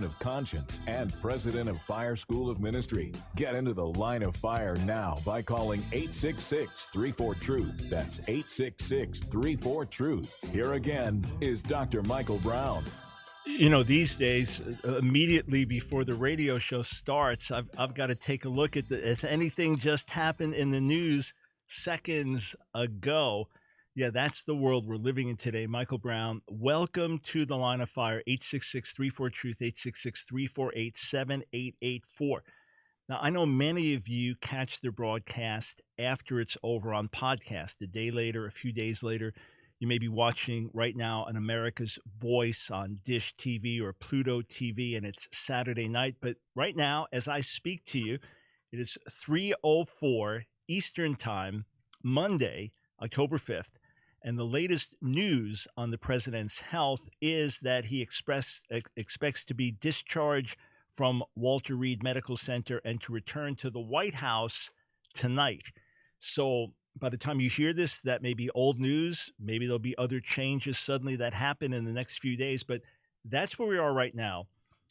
of conscience and president of Fire School of Ministry. Get into the line of fire now by calling 866-34-TRUTH. That's 866-34-TRUTH. Here again is Dr. Michael Brown. You know, these days, immediately before the radio show starts, I've got to take a look at has anything just happened in the news seconds ago? Yeah, that's the world we're living in today. Michael Brown, welcome to the line of fire, 866-34-TRUTH, 866-348-7884. Now, I know many of you catch the broadcast after it's over on podcast, a day later, a few days later. You may be watching right now on America's Voice on Dish TV or Pluto TV, and it's Saturday night. But right now, as I speak to you, it is 3:04 Eastern Time, Monday, October 5th. And the latest news on the president's health is that he expects to be discharged from Walter Reed Medical Center and to return to the White House tonight. So by the time you hear this, that may be old news. Maybe there'll be other changes suddenly that happen in the next few days, but that's where we are right now.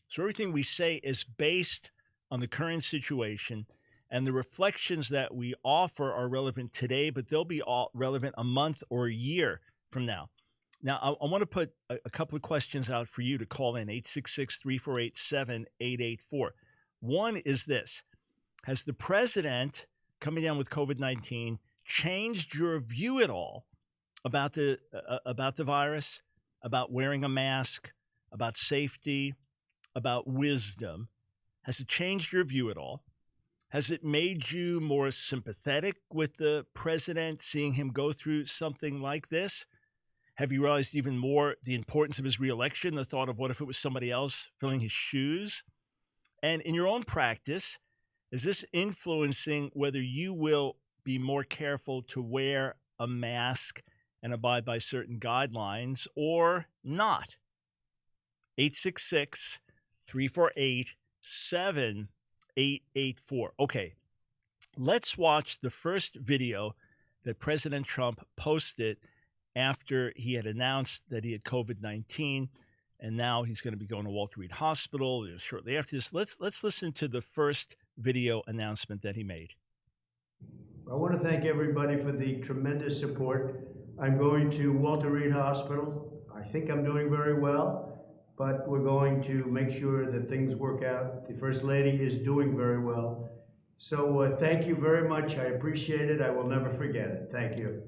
So everything we say is based on the current situation, and the reflections that we offer are relevant today, but they'll be all relevant a month or a year from now. Now, I want to put a couple of questions out for you to call in, 866-348-7884. One is this: has the president coming down with COVID-19 changed your view at all about the virus, about wearing a mask, about safety, about wisdom? Has it changed your view at all? Has it made you more sympathetic with the president, seeing him go through something like this? Have you realized even more the importance of his reelection, the thought of what if it was somebody else filling his shoes? And in your own practice, is this influencing whether you will be more careful to wear a mask and abide by certain guidelines or not? 866-348-7884. Okay, let's watch the first video that President Trump posted after he had announced that he had COVID-19, and now he's going to be going to Walter Reed Hospital shortly after this. Let's listen to the first video announcement that he made. I want to thank everybody for the tremendous support. I'm going to Walter Reed Hospital. I think I'm doing very well, but we're going to make sure that things work out. The First Lady is doing very well. So thank you very much. I appreciate it. I will never forget it. Thank you.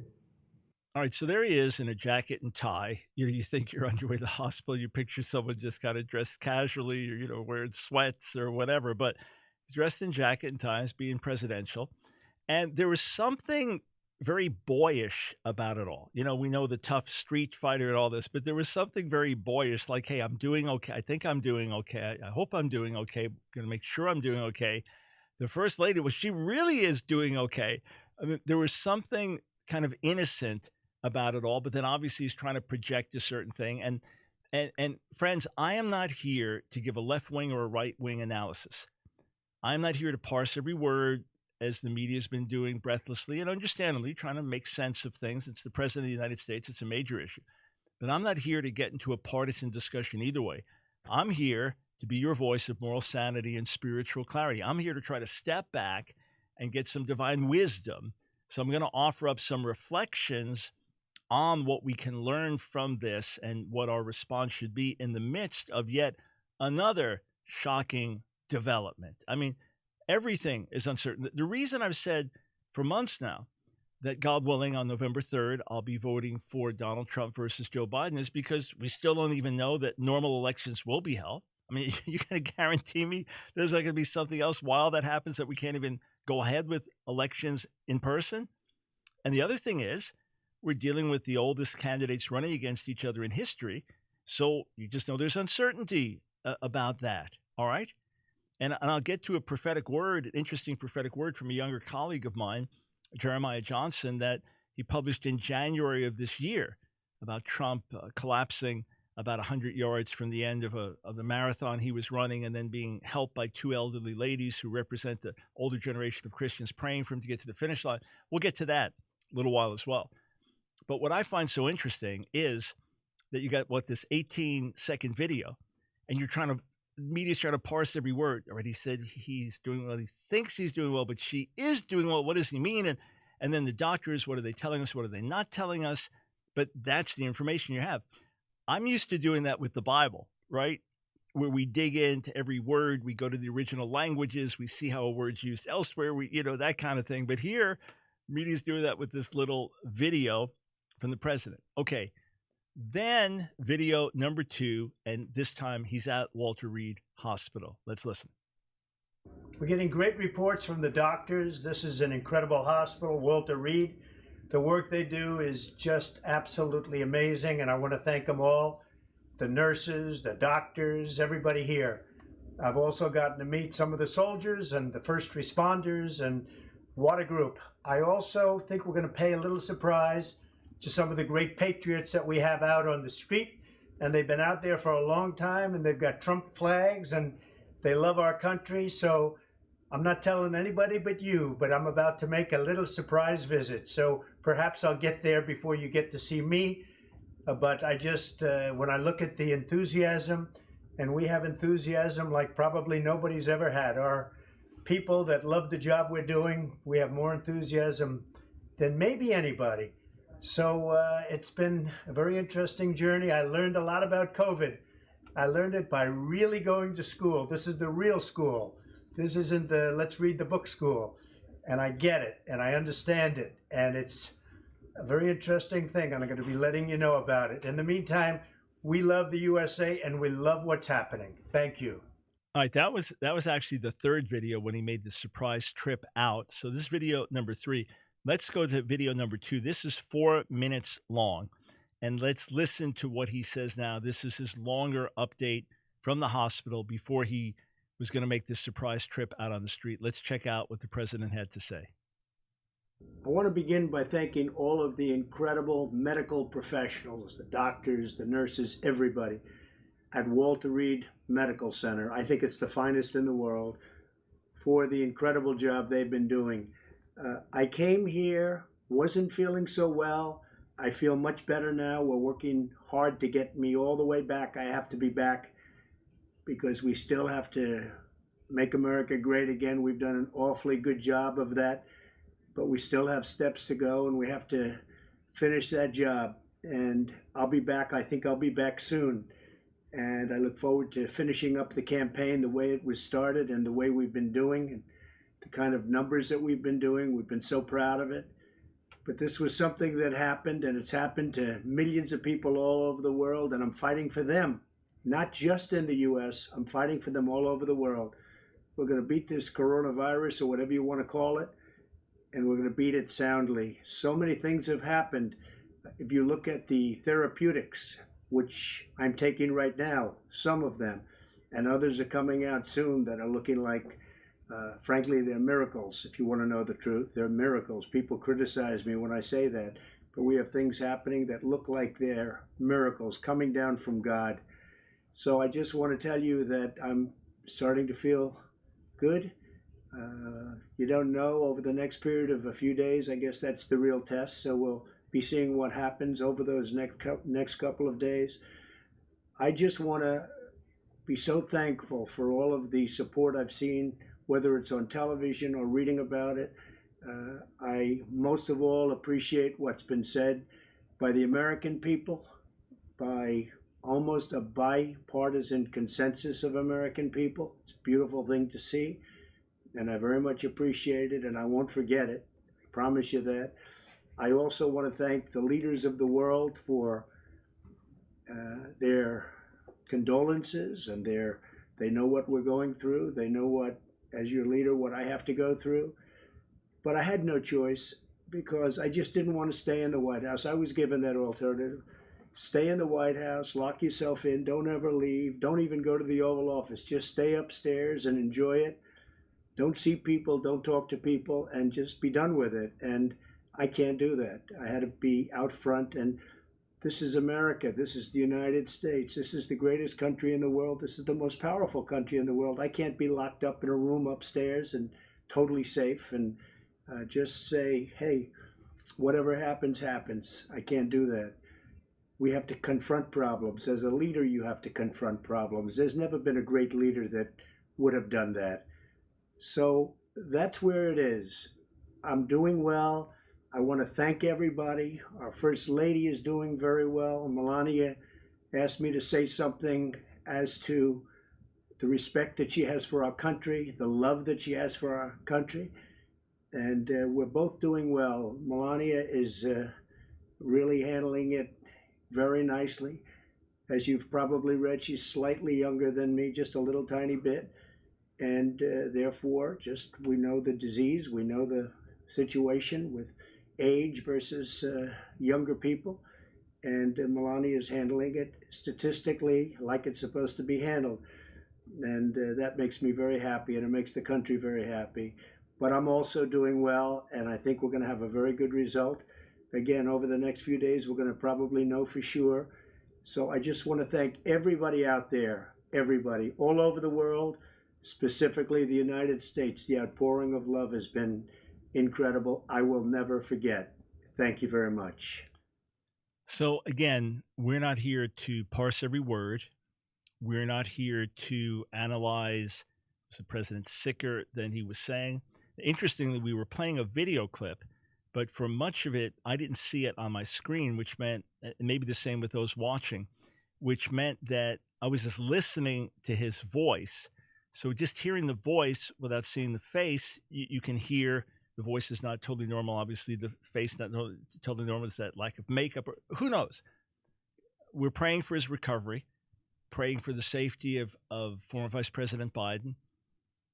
All right, so there he is in a jacket and tie. You think you're on your way to the hospital. You picture someone just kind of dressed casually or, wearing sweats or whatever, but he's dressed in jacket and ties, being presidential. And there was something very boyish about it all. We know the tough street fighter and all this, but there was something very boyish, like, hey, I'm doing okay. I think I'm doing okay. I hope I'm doing okay. I'm going to make sure I'm doing okay. The First Lady, well, she really is doing okay. I mean, there was something kind of innocent about it all, but then obviously he's trying to project a certain thing. And friends, I am not here to give a left wing or a right wing analysis. I'm not here to parse every word as the media has been doing breathlessly and understandably, trying to make sense of things. It's the president of the United States. It's a major issue. But I'm not here to get into a partisan discussion either way. I'm here to be your voice of moral sanity and spiritual clarity. I'm here to try to step back and get some divine wisdom. So I'm going to offer up some reflections on what we can learn from this and what our response should be in the midst of yet another shocking development. I mean, everything is uncertain. The reason I've said for months now that, God willing, on November 3rd, I'll be voting for Donald Trump versus Joe Biden is because we still don't even know that normal elections will be held. I mean, you're going to guarantee me there's not going to be something else wild that happens that we can't even go ahead with elections in person? And the other thing is, we're dealing with the oldest candidates running against each other in history. So you just know there's uncertainty about that. All right. And I'll get to a prophetic word, an interesting prophetic word from a younger colleague of mine, Jeremiah Johnson, that he published in January of this year about Trump collapsing about 100 yards from the end of the marathon he was running, and then being helped by two elderly ladies who represent the older generation of Christians praying for him to get to the finish line. We'll get to that a little while as well. But what I find so interesting is that you got this 18-second video, and you're trying to media's trying to parse every word. All right, he said he's doing well. He thinks he's doing well, but she is doing well. What does he mean? And then the doctors, what are they telling us? What are they not telling us? But that's the information you have. I'm used to doing that with the Bible, right? Where we dig into every word, we go to the original languages, we see how a word's used elsewhere, that kind of thing. But here, media's doing that with this little video from the president. Okay. Then video number 2, and this time he's at Walter Reed Hospital. Let's listen. We're getting great reports from the doctors. This is an incredible hospital, Walter Reed. The work they do is just absolutely amazing, and I want to thank them all, the nurses, the doctors, everybody here. I've also gotten to meet some of the soldiers and the first responders, and what a group. I also think we're going to pay a little surprise to some of the great patriots that we have out on the street, and they've been out there for a long time, and they've got Trump flags, and they love our country. So I'm not telling anybody but you, but I'm about to make a little surprise visit. So perhaps I'll get there before you get to see me. But I just, when I look at the enthusiasm, and we have enthusiasm like probably nobody's ever had. Our people that love the job we're doing, we have more enthusiasm than maybe anybody. So it's been a very interesting journey. I learned a lot about COVID. I learned it by really going to school. This is the real school. This isn't the let's read the book school. And I get it, and I understand it. And it's a very interesting thing, and I'm going to be letting you know about it. In the meantime, we love the USA, and we love what's happening. Thank you. All right, that was actually the third video when he made the surprise trip out. So this is video number 3. Let's go to video number 2. This is 4 minutes long, and let's listen to what he says now. This is his longer update from the hospital before he was going to make this surprise trip out on the street. Let's check out what the president had to say. I want to begin by thanking all of the incredible medical professionals, the doctors, the nurses, everybody at Walter Reed Medical Center. I think it's the finest in the world for the incredible job they've been doing. I came here, wasn't feeling so well. I feel much better now. We're working hard to get me all the way back. I have to be back because we still have to make America great again. We've done an awfully good job of that, but we still have steps to go, and we have to finish that job. And I'll be back. I think I'll be back soon. And I look forward to finishing up the campaign the way it was started and the way we've been doing and the kind of numbers that we've been doing. We've been so proud of it. But this was something that happened, and it's happened to millions of people all over the world, and I'm fighting for them. Not just in the U.S., I'm fighting for them all over the world. We're going to beat this coronavirus, or whatever you want to call it, and we're going to beat it soundly. So many things have happened. If you look at the therapeutics, which I'm taking right now, some of them, and others are coming out soon that are looking like, frankly, they're miracles. If you want to know the truth, they're miracles. People criticize me when I say that, but we have things happening that look like they're miracles coming down from God. So I just want to tell you that I'm starting to feel good. You don't know over the next period of a few days. I guess that's the real test. So we'll be seeing what happens over those next couple of days. I just want to be so thankful for all of the support I've seen, whether it's on television or reading about it. I most of all appreciate what's been said by the American people, by almost a bipartisan consensus of American people. It's a beautiful thing to see, and I very much appreciate it, and I won't forget it. I promise you that. I also want to thank the leaders of the world for their condolences, and they know what we're going through. They know what, as your leader, what I have to go through. But I had no choice because I just didn't want to stay in the White House. I was given that alternative. Stay in the White House, lock yourself in, don't ever leave, don't even go to the Oval Office. Just stay upstairs and enjoy it. Don't see people, don't talk to people, and just be done with it. And I can't do that. I had to be out front, and this is America. This is the United States. This is the greatest country in the world. This is the most powerful country in the world. I can't be locked up in a room upstairs and totally safe and just say, hey, whatever happens, happens. I can't do that. We have to confront problems. As a leader, you have to confront problems. There's never been a great leader that would have done that. So that's where it is. I'm doing well. I want to thank everybody. Our First Lady is doing very well. Melania asked me to say something as to the respect that she has for our country, the love that she has for our country. And we're both doing well. Melania is really handling it very nicely. As you've probably read, she's slightly younger than me, just a little tiny bit. And therefore, just we know the disease, we know the situation with age versus younger people. And Melania is handling it statistically like it's supposed to be handled. And that makes me very happy, and it makes the country very happy. But I'm also doing well, and I think we're going to have a very good result. Again, over the next few days, we're going to probably know for sure. So I just want to thank everybody out there, everybody, all over the world, specifically the United States. The outpouring of love has been incredible. I will never forget. Thank you very much. So again, we're not here to parse every word. We're not here to analyze, was the president sicker than he was saying? Interestingly, we were playing a video clip, but for much of it, I didn't see it on my screen, which meant, maybe the same with those watching, which meant that I was just listening to his voice. So just hearing the voice without seeing the face, you can hear the voice is not totally normal. Obviously, the face not totally normal. Is that lack of makeup? Or who knows? We're praying for his recovery, praying for the safety of former Vice President Biden,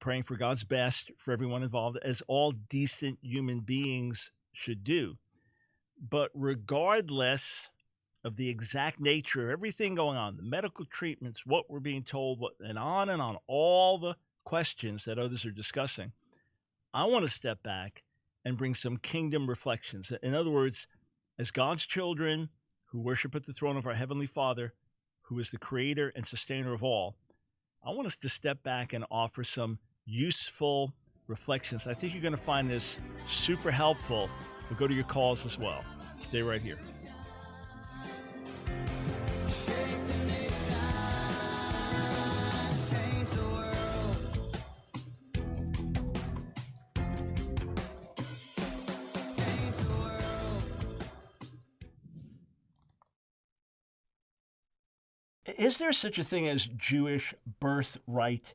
praying for God's best for everyone involved, as all decent human beings should do. But regardless of the exact nature of everything going on, the medical treatments, what we're being told, and on, all the questions that others are discussing, I want to step back and bring some kingdom reflections. In other words, as God's children who worship at the throne of our Heavenly Father, who is the creator and sustainer of all, I want us to step back and offer some useful reflections. I think you're going to find this super helpful. We'll go to your calls as well. Stay right here. Is there such a thing as Jewish birthright?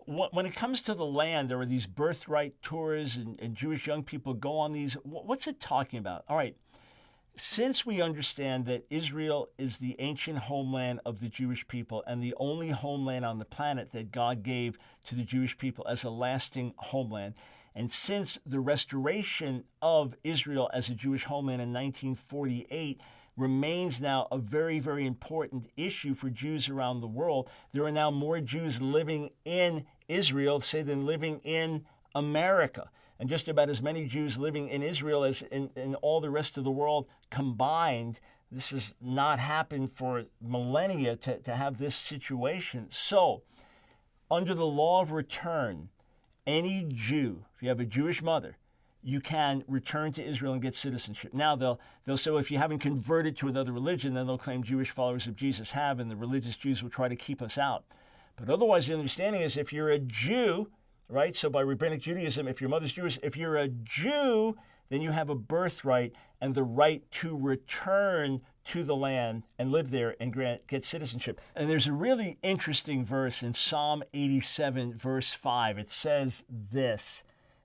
When it comes to the land, there are these birthright tours, and Jewish young people go on these. What's it talking about? All right. Since we understand that Israel is the ancient homeland of the Jewish people and the only homeland on the planet that God gave to the Jewish people as a lasting homeland, and since the restoration of Israel as a Jewish homeland in 1948 remains now a very, very important issue for Jews around the world, there are now more Jews living in Israel, say, than living in America. And just about as many Jews living in Israel as in all the rest of the world combined. This has not happened for millennia to have this situation. So, under the law of return, any Jew, if you have a Jewish mother, you can return to Israel and get citizenship. Now, they'll say, well, if you haven't converted to another religion, then they'll claim Jewish followers of Jesus have, and the religious Jews will try to keep us out. But otherwise, the understanding is if you're a Jew, right? So by rabbinic Judaism, if your mother's Jewish, if you're a Jew, then you have a birthright and the right to return to the land and live there and get citizenship. And there's a really interesting verse in Psalm 87, verse 5. It says this: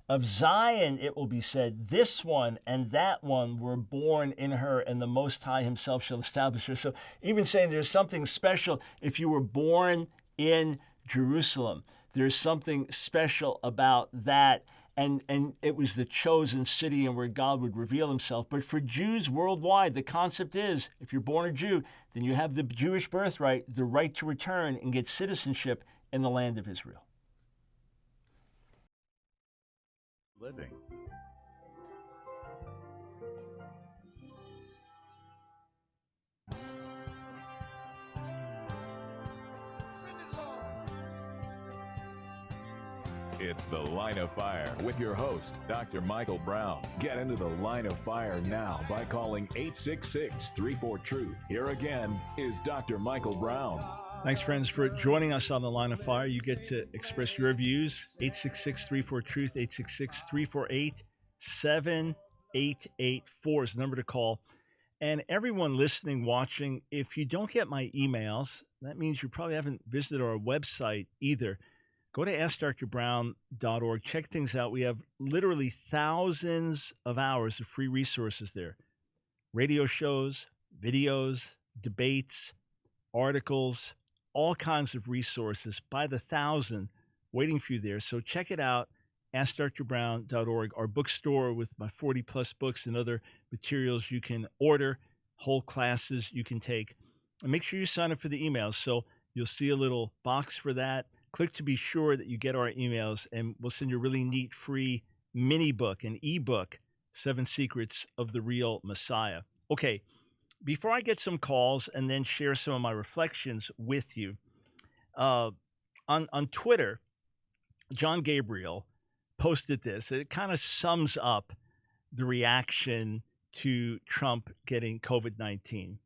of Zion it will be said, this one and that one were born in her, and the Most High himself shall establish her. So even saying there's something special if you were born in Jerusalem. There's something special about that, and it was the chosen city and where God would reveal himself. But for Jews worldwide, the concept is, if you're born a Jew, then you have the Jewish birthright, the right to return and get citizenship in the land of Israel. Living. It's The Line of Fire with your host, Dr. Michael Brown. Get into the line of fire now by calling 866-34-TRUTH. Here again is Dr. Michael Brown. Thanks, friends, for joining us on The Line of Fire. You get to express your views. 866-34-TRUTH, 866-348-7884 is the number to call. And everyone listening, watching, if you don't get my emails, that means you probably haven't visited our website either. Go to AskDrBrown.org. Check things out. We have literally thousands of hours of free resources there. Radio shows, videos, debates, articles, all kinds of resources by the thousand waiting for you there. So check it out, AskDrBrown.org, our bookstore with my 40-plus books and other materials you can order, whole classes you can take. And make sure you sign up for the emails. So you'll see a little box for that. Click to be sure that you get our emails, and we'll send you a really neat free mini book, an ebook, 7 Secrets of the Real Messiah. Okay, before I get some calls and then share some of my reflections with you, on Twitter, John Gabriel posted this. It kind of sums up the reaction to Trump getting COVID-19.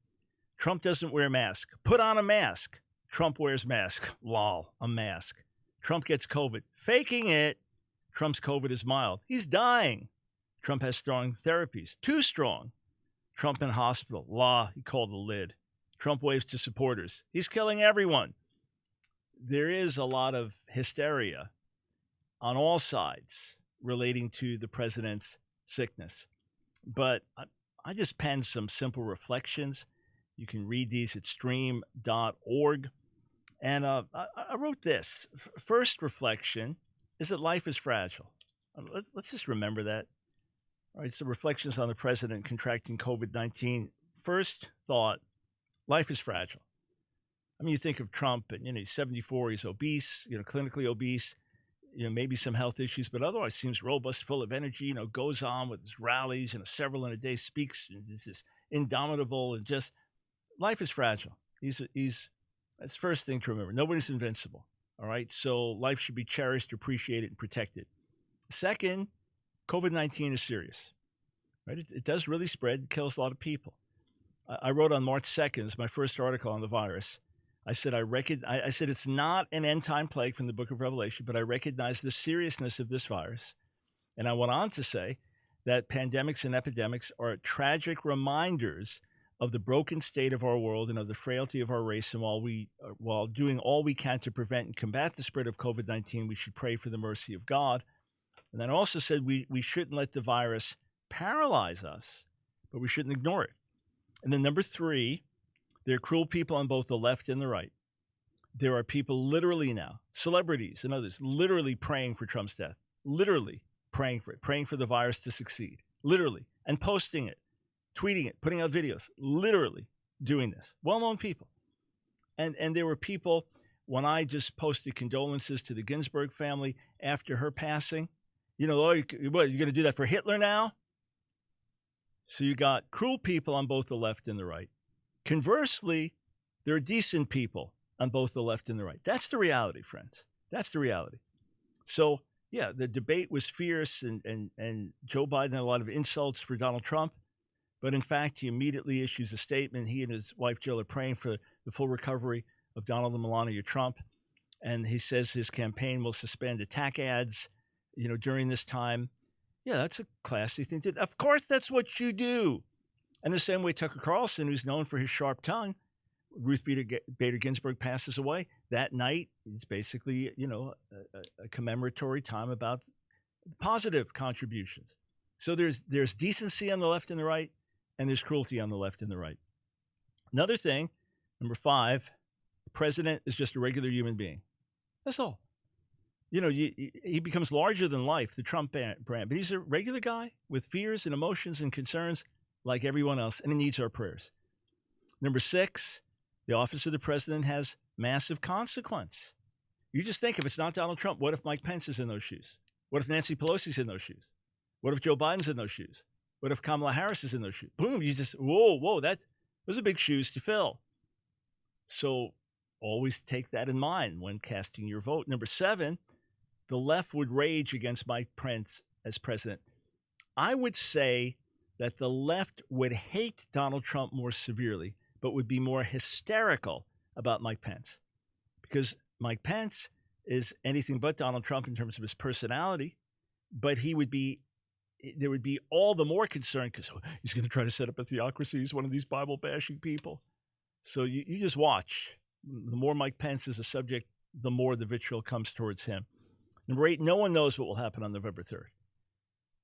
Trump doesn't wear a mask. Put on a mask. Trump wears mask. Lol, a mask. Trump gets COVID. Faking it. Trump's COVID is mild. He's dying. Trump has strong therapies. Too strong. Trump in hospital. Law, he called the lid. Trump waves to supporters. He's killing everyone. There is a lot of hysteria on all sides relating to the president's sickness. But I just penned some simple reflections. You can read these at stream.org. And I wrote this. First reflection is that life is fragile. Let's just remember that. All right, so reflections on the president contracting COVID-19. First thought, life is fragile. I mean, you think of Trump, and he's 74, he's obese, clinically obese, maybe some health issues, but otherwise seems robust, full of energy, goes on with his rallies, several in a day, speaks, is this indomitable, and just life is fragile. That's the first thing to remember. Nobody's invincible. All right. So life should be cherished, appreciated, and protected. Second, COVID-19 is serious. Right? It does really spread, kills a lot of people. I wrote on March 2nd, it's my first article on the virus. I said I said it's not an end-time plague from the book of Revelation, but I recognize the seriousness of this virus. And I went on to say that pandemics and epidemics are tragic reminders of the broken state of our world and of the frailty of our race. And while doing all we can to prevent and combat the spread of COVID-19, we should pray for the mercy of God. And then I also said we shouldn't let the virus paralyze us, but we shouldn't ignore it. And then number 3, there are cruel people on both the left and the right. There are people literally now, celebrities and others, literally praying for Trump's death, literally praying for it, praying for the virus to succeed, literally, and posting it, tweeting it, putting out videos, literally doing this. Well-known people. And there were people, when I just posted condolences to the Ginsburg family after her passing, oh, you're going to do that for Hitler now? So you got cruel people on both the left and the right. Conversely, there are decent people on both the left and the right. That's the reality, friends. That's the reality. So, yeah, the debate was fierce, and Joe Biden had a lot of insults for Donald Trump. But in fact, he immediately issues a statement. He and his wife, Jill, are praying for the full recovery of Donald and Melania Trump. And he says his campaign will suspend attack ads, during this time. Yeah, that's a classy thing to do. Of course, that's what you do. And the same way Tucker Carlson, who's known for his sharp tongue, Ruth Bader Ginsburg passes away. That night is basically, a commemoratory time about positive contributions. So there's decency on the left and the right, and there's cruelty on the left and the right. Another thing, number 5, the president is just a regular human being. That's all. He becomes larger than life, the Trump brand, but he's a regular guy with fears and emotions and concerns like everyone else, and he needs our prayers. Number 6, the office of the president has massive consequence. You just think, if it's not Donald Trump, what if Mike Pence is in those shoes? What if Nancy Pelosi's in those shoes? What if Joe Biden's in those shoes? What if Kamala Harris is in those shoes? Boom, you just, whoa, those are big shoes to fill. So always take that in mind when casting your vote. Number 7, the left would rage against Mike Pence as president. I would say that the left would hate Donald Trump more severely, but would be more hysterical about Mike Pence, because Mike Pence is anything but Donald Trump in terms of his personality, but there would be all the more concern because he's going to try to set up a theocracy. He's one of these Bible bashing people. So you just watch. The more Mike Pence is a subject, the more the vitriol comes towards him. Number 8, no one knows what will happen on November 3rd.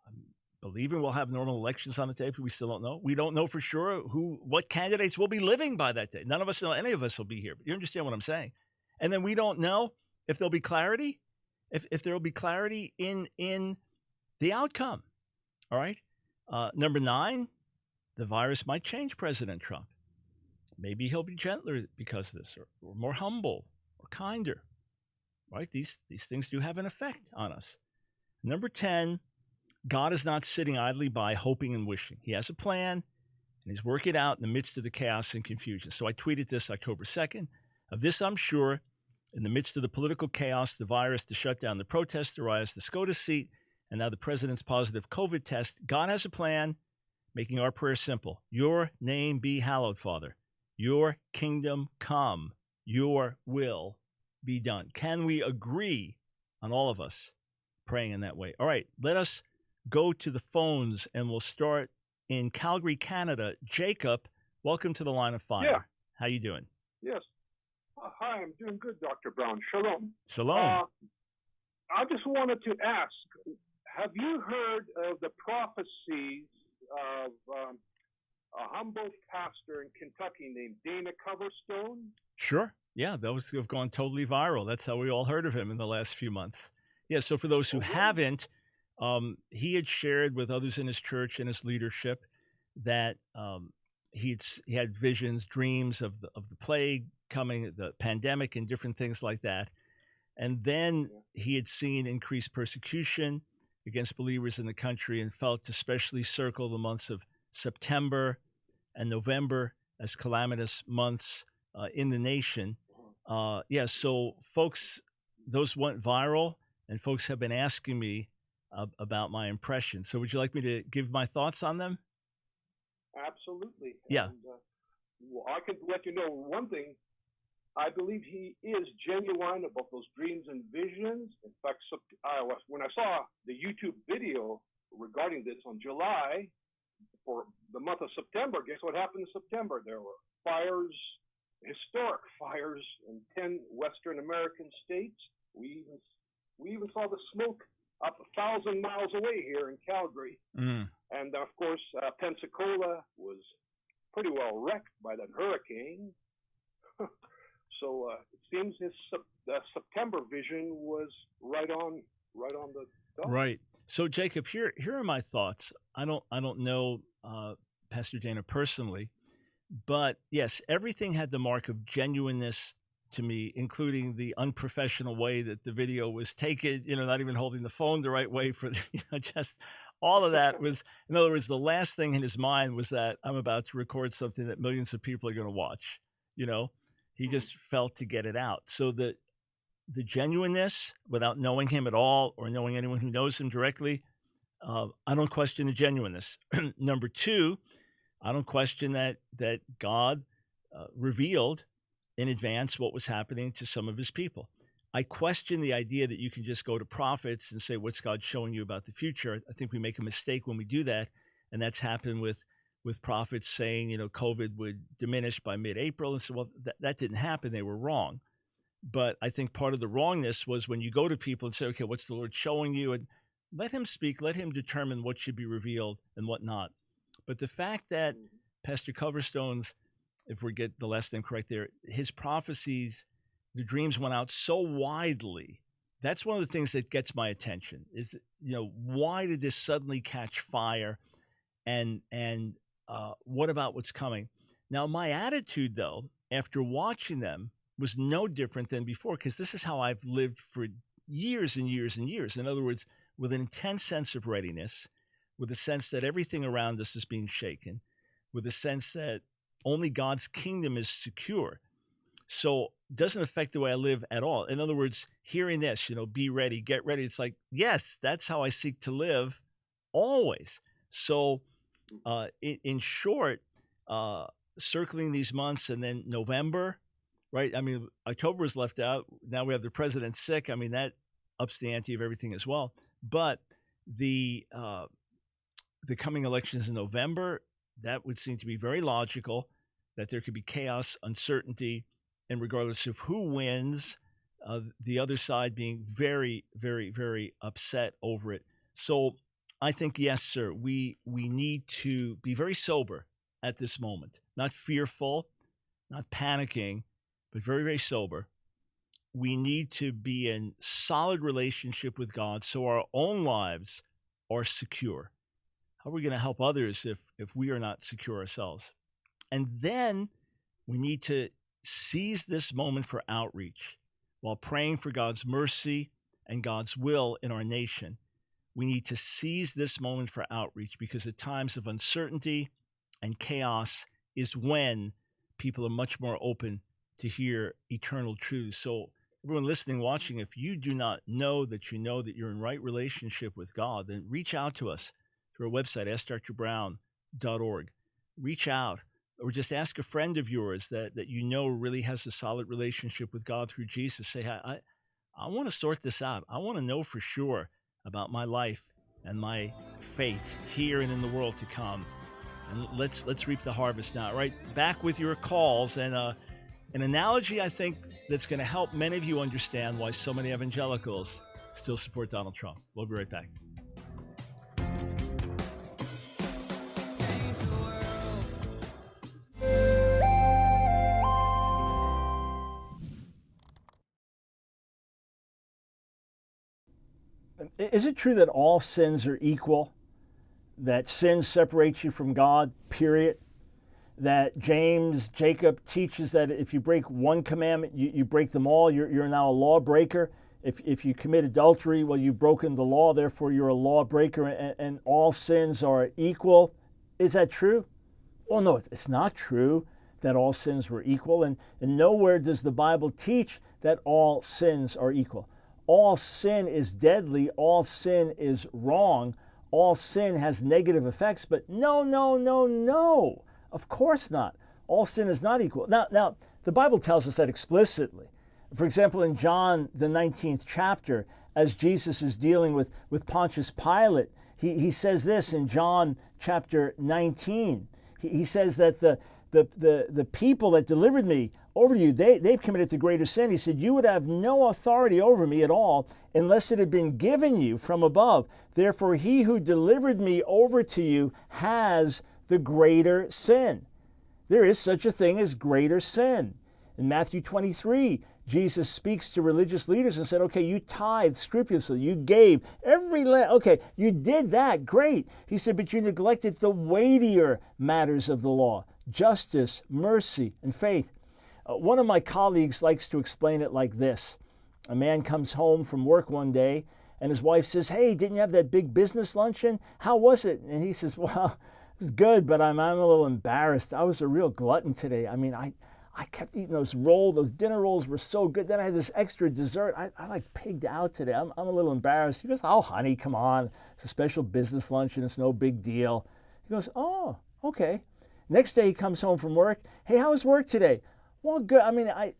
I'm believing we'll have normal elections on the day, but we still don't know. We don't know for sure what candidates will be living by that day. None of us know any of us will be here. But you understand what I'm saying? And then we don't know if there'll be clarity, if there'll be clarity in the outcome. All right. Number 9, the virus might change President Trump. Maybe he'll be gentler because of this, or more humble, or kinder. Right? These things do have an effect on us. Number 10, God is not sitting idly by hoping and wishing. He has a plan, and he's working it out in the midst of the chaos and confusion. So I tweeted this October 2nd. Of this, I'm sure, in the midst of the political chaos, the virus, the shutdown, the protests, the riots, the SCOTUS seat, and now the president's positive COVID test, God has a plan, making our prayer simple. Your name be hallowed, Father. Your kingdom come. Your will be done. Can we agree on all of us praying in that way? All right, let us go to the phones, and we'll start in Calgary, Canada. Jacob, welcome to the Line of Fire. Yeah. How you doing? Yes. Hi, I'm doing good, Dr. Brown. Shalom. Shalom. I just wanted to ask, have you heard of the prophecies of a humble pastor in Kentucky named Dana Coverstone? Sure. Yeah, those have gone totally viral. That's how we all heard of him in the last few months. Yeah, so for those who haven't, he had shared with others in his church and his leadership that he had visions, dreams of the plague coming, the pandemic, and different things like that. And then he had seen increased persecution against believers in the country and felt to especially circle the months of September and November as calamitous months in the nation. So folks, those went viral, and folks have been asking me about my impression. So would you like me to give my thoughts on them? Absolutely. Yeah. And, I could let you know one thing. I believe he is genuine about those dreams and visions. In fact, when I saw the YouTube video regarding this on July, for the month of September, guess what happened in September? There were fires, historic fires in 10 Western American states. We even saw the smoke up 1,000 miles away here in Calgary. Mm. And of course, Pensacola was pretty well wrecked by that hurricane. So it seems his September vision was right on the dot. Right. So Jacob, here are my thoughts. I don't know Pastor Dana personally, but yes, everything had the mark of genuineness to me, including the unprofessional way that the video was taken. Not even holding the phone the right way for just all of that was. In other words, the last thing in his mind was that I'm about to record something that millions of people are going to watch. He just felt to get it out. So the genuineness, without knowing him at all or knowing anyone who knows him directly, I don't question the genuineness. Number 2, I don't question that God revealed in advance what was happening to some of his people. I question the idea that you can just go to prophets and say, what's God showing you about the future? I think we make a mistake when we do that, and that's happened with prophets saying, COVID would diminish by mid-April. And so, well, that didn't happen. They were wrong. But I think part of the wrongness was when you go to people and say, okay, what's the Lord showing you? And let him speak, let him determine what should be revealed and what not. But the fact that Pastor Coverstone's, if we get the last name correct there, his prophecies, the dreams went out so widely. That's one of the things that gets my attention is, why did this suddenly catch fire? And what about what's coming? Now, my attitude, though, after watching them was no different than before, because this is how I've lived for years and years and years. In other words, with an intense sense of readiness, with a sense that everything around us is being shaken, with a sense that only God's kingdom is secure. So it doesn't affect the way I live at all. In other words, hearing this, be ready, get ready. It's like, yes, that's how I seek to live always. So in short, circling these months, and then November, right? I mean, October is left out. Now we have the president sick. I mean, that ups the ante of everything as well. But the coming elections in November, that would seem to be very logical, that there could be chaos, uncertainty, and regardless of who wins, the other side being very, very, very upset over it. So I think, yes, sir, we need to be very sober at this moment, not fearful, not panicking, but very, very sober. We need to be in solid relationship with God so our own lives are secure. How are we going to help others if we are not secure ourselves? And then we need to seize this moment for outreach while praying for God's mercy and God's will in our nation. We need to seize this moment for outreach, because at times of uncertainty and chaos is when people are much more open to hear eternal truth. So everyone listening, watching, if you do not know that you're in right relationship with God, then reach out to us through our website, askdrbrown.org. Reach out, or just ask a friend of yours that really has a solid relationship with God through Jesus. Say, I want to sort this out. I want to know for sure about my life and my fate here and in the world to come. And let's reap the harvest now, right? Back with your calls, and an analogy I think that's going to help many of you understand why so many evangelicals still support Donald Trump. We'll be right back. Is it true that all sins are equal? That sin separates you from God, period? That Jacob teaches that if you break one commandment, you break them all. You're now a lawbreaker. If you commit adultery, well, you've broken the law, therefore you're a lawbreaker, and all sins are equal. Is that true? Well, no, it's not true that all sins were equal, and nowhere does the Bible teach that all sins are equal. All sin is deadly, all sin is wrong, all sin has negative effects, but no. Of course not. All sin is not equal. Now, the Bible tells us that explicitly. For example, in John, the 19th chapter, as Jesus is dealing with Pontius Pilate, he says this in John chapter 19. He says that the people that delivered me over to you, they've committed the greater sin. He said, you would have no authority over me at all unless it had been given you from above. Therefore, he who delivered me over to you has the greater sin. There is such a thing as greater sin. In Matthew 23, Jesus speaks to religious leaders and said, okay, you tithed scrupulously, you gave okay, you did that, great. He said, but you neglected the weightier matters of the law, justice, mercy, and faith. One of my colleagues likes to explain it like this. A man comes home from work one day and his wife says, hey, didn't you have that big business luncheon? How was it? And he says, well, it was good, but I'm a little embarrassed. I was a real glutton today. I mean, I kept eating those dinner rolls were so good. Then I had this extra dessert. I like pigged out today. I'm a little embarrassed. He goes, oh, honey, come on. It's a special business luncheon. It's no big deal. He goes, oh, okay. Next day he comes home from work. Hey, how was work today? Well, good. I mean, I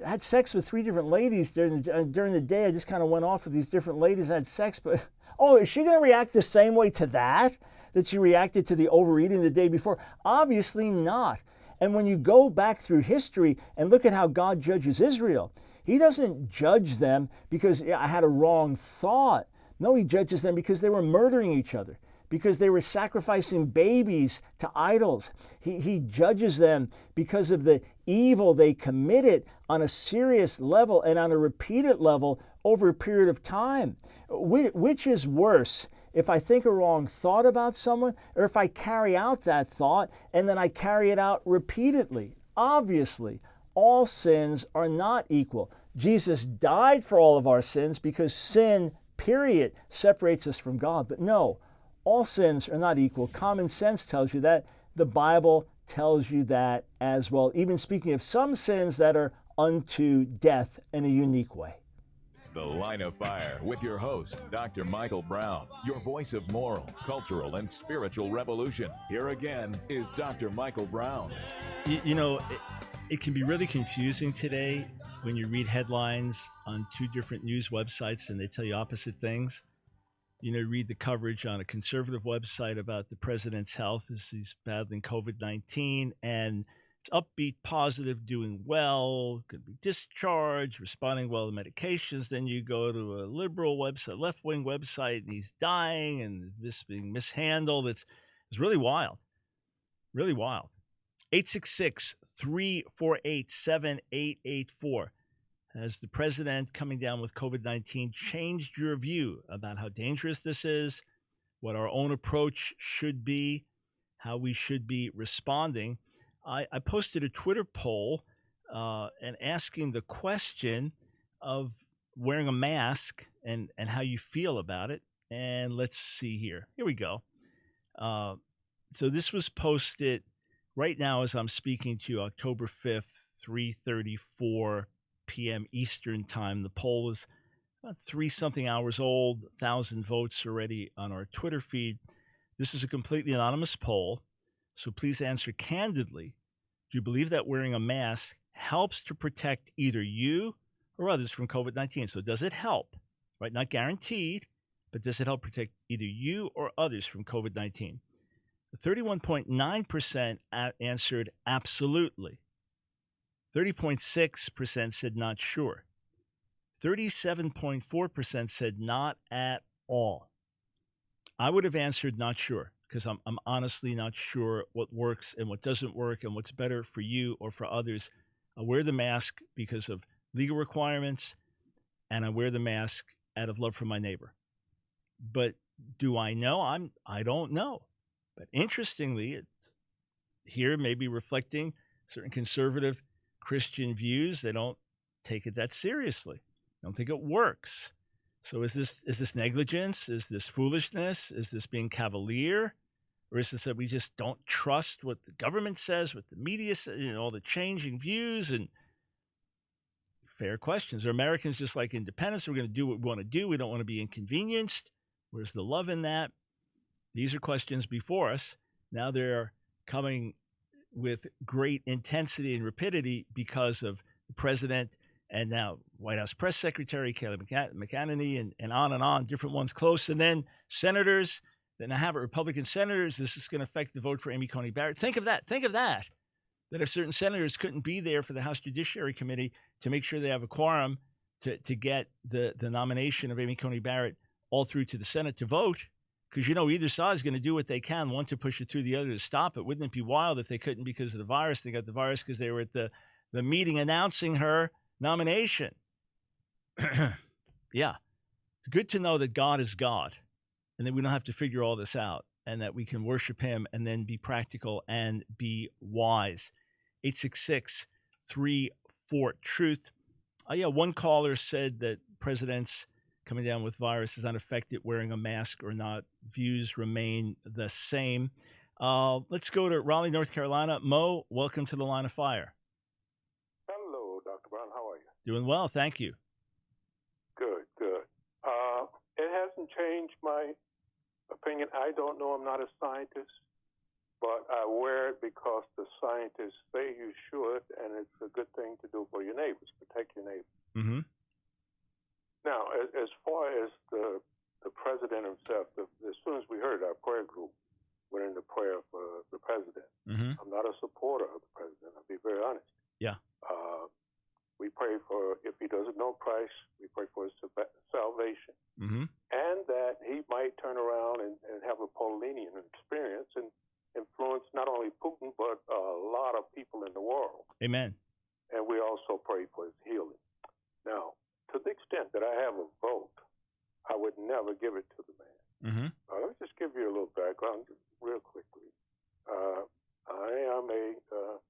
had sex with 3 different ladies during the day. I just kind of went off with these different ladies. I had sex, but, oh, is she going to react the same way to that she reacted to the overeating the day before? Obviously not. And when you go back through history and look at how God judges Israel, he doesn't judge them because I had a wrong thought. No, he judges them because they were murdering each other, because they were sacrificing babies to idols. He judges them because of the evil they committed on a serious level and on a repeated level over a period of time. Which is worse, if I think a wrong thought about someone, or if I carry out that thought and then I carry it out repeatedly? Obviously, all sins are not equal. Jesus died for all of our sins because sin, period, separates us from God. But no, all sins are not equal. Common sense tells you that. The Bible tells you that as well, even speaking of some sins that are unto death in a unique way. It's The Line of Fire with your host, Dr. Michael Brown, your voice of moral, cultural, and spiritual revolution. Here again is Dr. Michael Brown. It can be really confusing today when you read headlines on two different news websites and they tell you opposite things. Read the coverage on a conservative website about the president's health as he's battling COVID-19, and it's upbeat, positive, doing well, could be discharged, responding well to medications. Then you go to a liberal website, left-wing website, and he's dying and this being mishandled. It's really wild, really wild. 866-348-7884. Has the president coming down with COVID-19 changed your view about how dangerous this is, what our own approach should be, how we should be responding? I posted a Twitter poll and asking the question of wearing a mask and how you feel about it. And let's see here. Here we go. So this was posted right now as I'm speaking to you, October 5th, 3:34 p.m. Eastern time. The poll is about 3-something hours old, 1,000 votes already on our Twitter feed. This is a completely anonymous poll, so please answer candidly. Do you believe that wearing a mask helps to protect either you or others from COVID-19? So does it help, right? Not guaranteed, but does it help protect either you or others from COVID-19? 31.9% answered absolutely. 30.6% said not sure. 37.4% said not at all. I would have answered not sure because I'm honestly not sure what works and what doesn't work and what's better for you or for others. I wear the mask because of legal requirements, and I wear the mask out of love for my neighbor. But do I know? I don't know. But interestingly, it's here maybe reflecting certain conservative Christian views. They don't take it that seriously. I don't think it works. So is this negligence? Is this foolishness? Is this being cavalier? Or is this that we just don't trust what the government says, what the media says, all the changing views? And fair questions. Are Americans just like independents? We're going to do what we want to do. We don't want to be inconvenienced. Where's the love in that? These are questions before us. Now they're coming with great intensity and rapidity because of the president and now White House Press Secretary Kelly McEnany and on, different ones close. And then senators, then I have Republican senators. This is going to affect the vote for Amy Coney Barrett. Think of that. That if certain senators couldn't be there for the House Judiciary Committee to make sure they have a quorum to get the nomination of Amy Coney Barrett all through to the Senate to vote, because, either side is going to do what they can, one to push it through, the other to stop it. Wouldn't it be wild if they couldn't because of the virus? They got the virus because they were at the meeting announcing her nomination. Yeah. It's good to know that God is God and that we don't have to figure all this out and that we can worship him and then be practical and be wise. 866-34-TRUTH. One caller said that presidents coming down with virus is unaffected wearing a mask or not. Views remain the same. Let's go to Raleigh, North Carolina. Mo, welcome to the Line of Fire. Hello, Dr. Brown. How are you? Doing well, thank you. Good. It hasn't changed my opinion. I don't know. I'm not a scientist, but I wear it because the scientists say you should, and it's a good thing to do for your neighbors, protect your neighbors. Mm-hmm. Now, as far as the president himself, as soon as we heard our prayer group went into prayer for the president, Mm-hmm. I'm not a supporter of the president. I'll be very honest. Yeah. We pray for, if he doesn't know Christ, we pray for his salvation. Mm-hmm. And that he might turn around and have a Paulinian experience and influence not only Putin, but a lot of people in the world. Amen. And we also pray for his healing. Now, to the extent that I have a vote, I would never give it to the man. Mm-hmm. Let me just give you a little background real quickly. I am a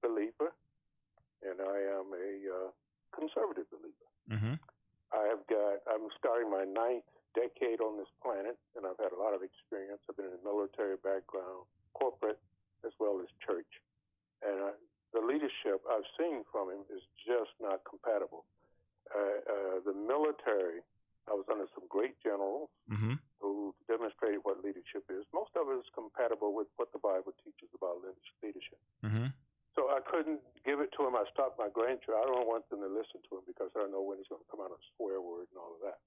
believer, and I am a conservative believer. Mm-hmm. I'm starting my 9th decade on this planet, and I've had a lot of experience. I've been in a military background, corporate, as well as church. And the leadership I've seen from him is just not compatible. The military, I was under some great generals who demonstrated what leadership is. Most of it is compatible with what the Bible teaches about leadership. So I couldn't give it to him. I stopped my grandchildren. I don't want them to listen to him because I don't know when he's going to come out a swear word and all of that.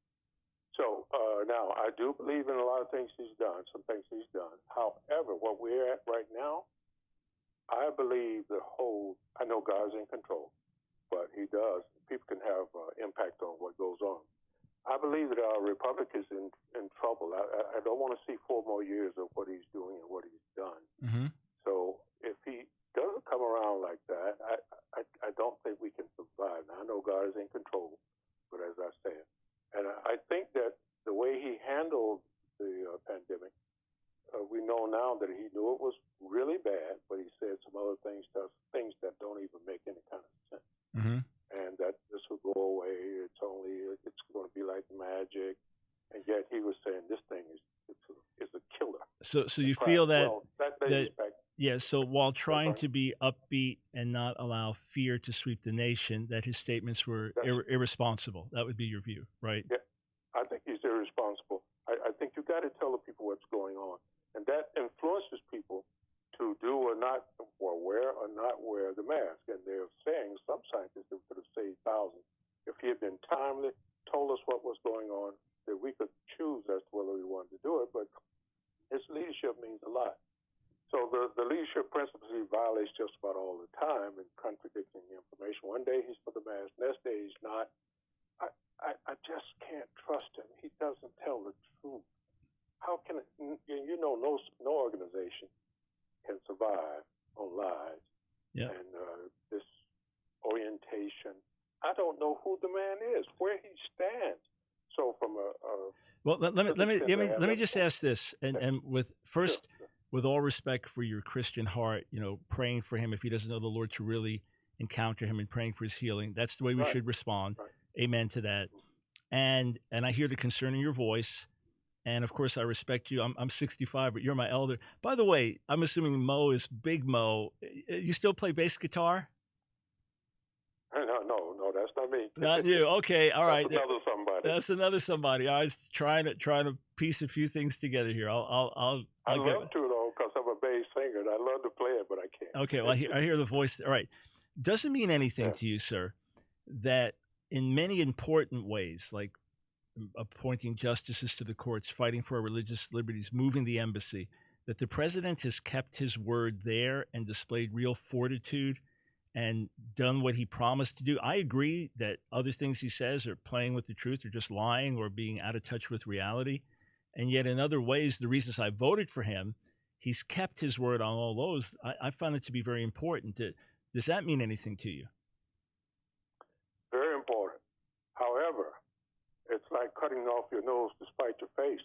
So now I do believe in a lot of things he's done, some things he's done. However, what we're at right now, I believe I know God's in control, but he does. People can have impact on what goes on. I believe that our republic is in trouble. I don't want to see 4 more years of what he's doing and what he's done. So if he doesn't come around like that, I don't think we can survive. Now, I know God is in control, but as I said, and I think that the way he handled the pandemic, we know now that he knew it was really bad, but he said some other things that don't even make any kind of sense. And that this will go away. It's going to be like magic. And yet he was saying this thing is a killer. So you feel that, so while trying to be upbeat and not allow fear to sweep the nation, that his statements were irresponsible. That would be your view, right? Yeah, I think he's irresponsible. I think you got to tell the people what's going on. And that influences people to do or wear or not wear the mask. And they're saying, some scientists, that could have saved thousands if he had been timely, told us what was going on, that we could choose as to whether we wanted to do it. But his leadership means a lot. So the leadership principles he violates just about all the time and contradicting the information. One day he's for the mask, next day he's not. I just can't trust him. He doesn't tell the truth. How can it, no organization can survive on lies and this orientation. I don't know who the man is, where he stands. So from let me just ask this, and with all respect for your Christian heart, praying for him if he doesn't know the Lord to really encounter him and praying for his healing. That's the way we should respond. Amen to that. And I hear the concern in your voice. And of course, I respect you. I'm 65, but you're my elder. By the way, I'm assuming Mo is Big Mo. You still play bass guitar? No, that's not me. Not you. Okay, all right. That's another somebody. That's another somebody. I was trying to piece a few things together here. I'd love to though, because I'm a bass singer and I love to play it, but I can't. Okay, well I hear the voice. All right, doesn't mean anything to you, sir, that in many important ways, like appointing justices to the courts, fighting for our religious liberties, moving the embassy, that the president has kept his word there and displayed real fortitude and done what he promised to do. I agree that other things he says are playing with the truth or just lying or being out of touch with reality. And yet in other ways, the reasons I voted for him, he's kept his word on all those. I found it to be very important. Does that mean anything to you? Very important. However, it's like cutting off your nose to spite your face.